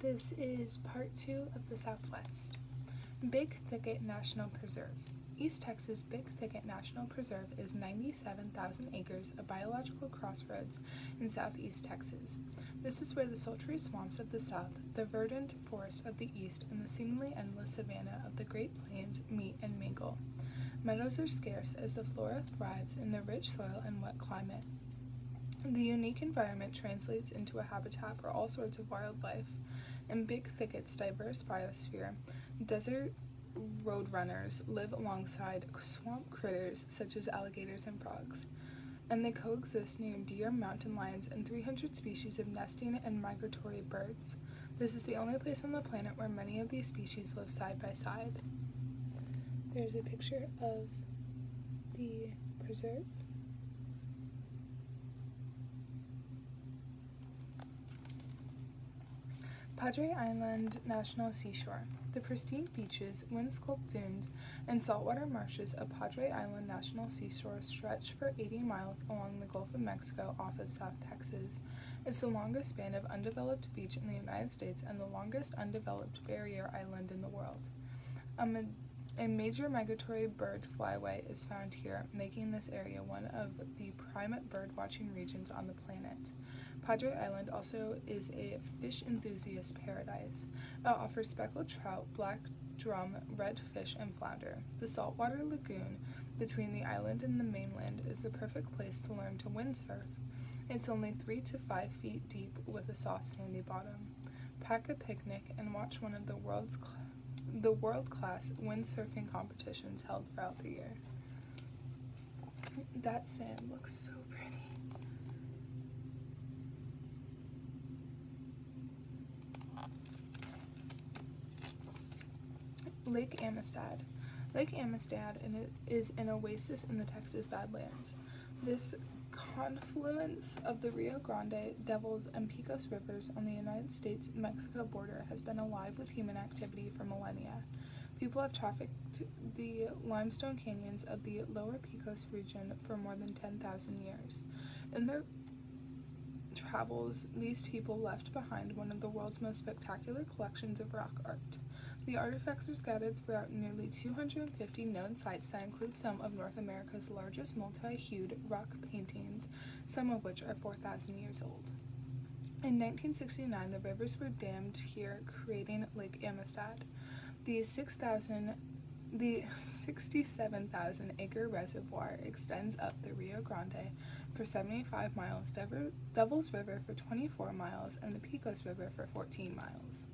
This is part 2 of the Southwest. Big Thicket National Preserve. East Texas Big Thicket National Preserve is 97,000 acres of biological crossroads in southeast Texas. This is where the sultry swamps of the south, the verdant forests of the east, and the seemingly endless savanna of the Great Plains meet and mingle. Meadows are scarce as the flora thrives in the rich soil and wet climate. The unique environment translates into a habitat for all sorts of wildlife. In Big Thicket's diverse biosphere, desert roadrunners live alongside swamp critters such as alligators and frogs, and they coexist near deer, mountain lions, and 300 species of nesting and migratory birds. This is the only place on the planet where many of these species live side by side. There's a picture of the preserve. Padre Island National Seashore. The pristine beaches, wind-sculpted dunes, and saltwater marshes of Padre Island National Seashore stretch for 80 miles along the Gulf of Mexico off of South Texas. It's the longest span of undeveloped beach in the United States and the longest undeveloped barrier island in the world. A major migratory bird flyway is found here, making this area one of the prime bird-watching regions on the planet. Padre Island also is a fish enthusiast paradise. It offers speckled trout, black drum, redfish, and flounder. The saltwater lagoon between the island and the mainland is the perfect place to learn to windsurf. It's only 3 to 5 feet deep with a soft sandy bottom. Pack a picnic and watch one of the world-class windsurfing competitions held throughout the year. That sand looks so pretty. Lake Amistad. Lake Amistad is an oasis in the Texas Badlands. This confluence of the Rio Grande, Devils, and Pecos rivers on the United States-Mexico border has been alive with human activity for millennia. People have trafficked the limestone canyons of the lower Pecos region for more than 10,000 years. In their travels, these people left behind one of the world's most spectacular collections of rock art. The artifacts are scattered throughout nearly 250 known sites that include some of North America's largest multi-hued rock paintings, some of which are 4,000 years old. In 1969, the rivers were dammed here, creating Lake Amistad. The 67,000-acre reservoir extends up the Rio Grande for 75 miles, Devils River for 24 miles, and the Pecos River for 14 miles.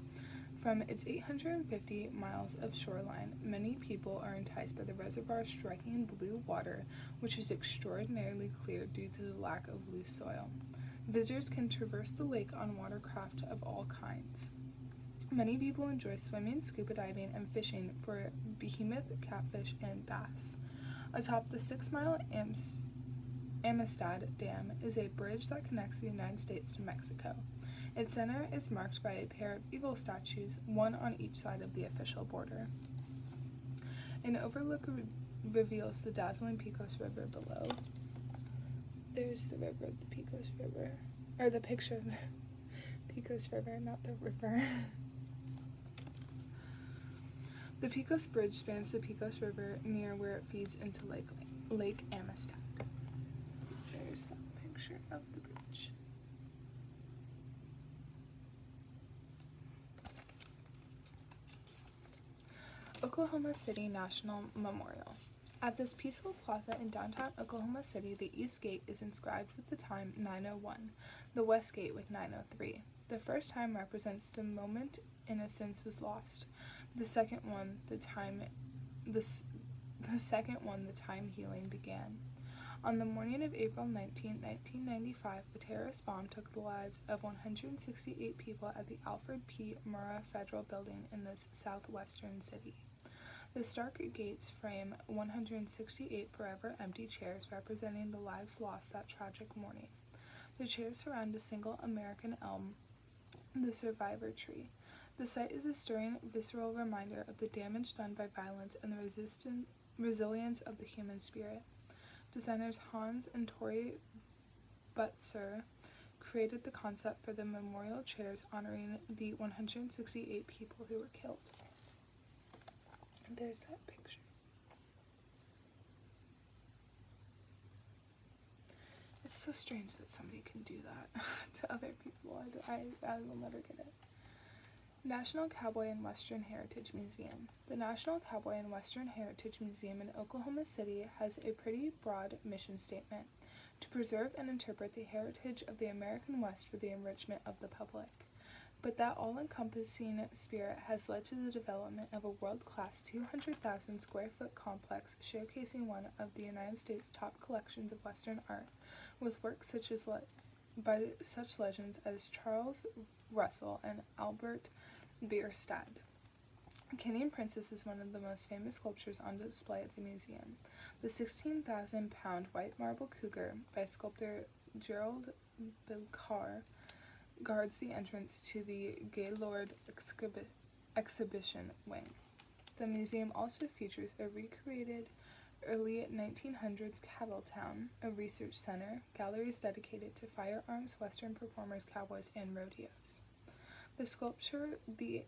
From its 850 miles of shoreline, many people are enticed by the reservoir's striking blue water, which is extraordinarily clear due to the lack of loose soil. Visitors can traverse the lake on watercraft of all kinds. Many people enjoy swimming, scuba diving, and fishing for behemoth, catfish, and bass. Atop the 6-mile Amistad Dam is a bridge that connects the United States to Mexico. Its center is marked by a pair of eagle statues, one on each side of the official border. An overlook reveals the dazzling Pecos River below. There's the river, the Pecos River, or the picture of the Pecos River, not the river. The Pecos Bridge spans the Pecos River near where it feeds into Lake Amistad. There's that picture of the bridge. Oklahoma City National Memorial. At this peaceful plaza in downtown Oklahoma City, the east gate is inscribed with the time 9:01, the west gate with 9:03. The first time represents the moment innocence was lost. The second one, the time healing began. On the morning of April 19, 1995, a terrorist bomb took the lives of 168 people at the Alfred P. Murrah Federal Building in this southwestern city. The stark gates frame 168 forever empty chairs representing the lives lost that tragic morning. The chairs surround a single American elm, the survivor tree. The site is a stirring, visceral reminder of the damage done by violence and the resilience of the human spirit. Designers Hans and Tori Butzer created the concept for the memorial chairs honoring the 168 people who were killed. And there's that picture. It's so strange that somebody can do that to other people. I will never get it. National Cowboy and Western Heritage Museum. The National Cowboy and Western Heritage Museum in Oklahoma City has a pretty broad mission statement: to preserve and interpret the heritage of the American West for the enrichment of the public. But that all-encompassing spirit has led to the development of a world-class 200,000 square foot complex showcasing one of the United States' top collections of Western art, with works such as by such legends as Charles Russell and Albert Bierstadt. Canadian Princess is one of the most famous sculptures on display at the museum. The 16,000-pound white marble cougar by sculptor Gerald Bilcar guards the entrance to the Gaylord exhibition wing. The museum also features a recreated early 1900s cattle town, a research center, galleries dedicated to firearms, Western performers, cowboys, and rodeos. The sculpture, The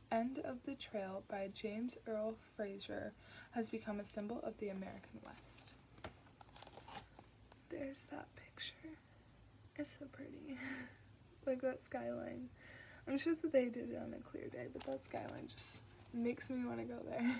End of the Trail by James Earl Fraser, has become a symbol of the American West. There's that picture. It's so pretty. Like that skyline. I'm sure that they did it on a clear day, but that skyline just makes me want to go there.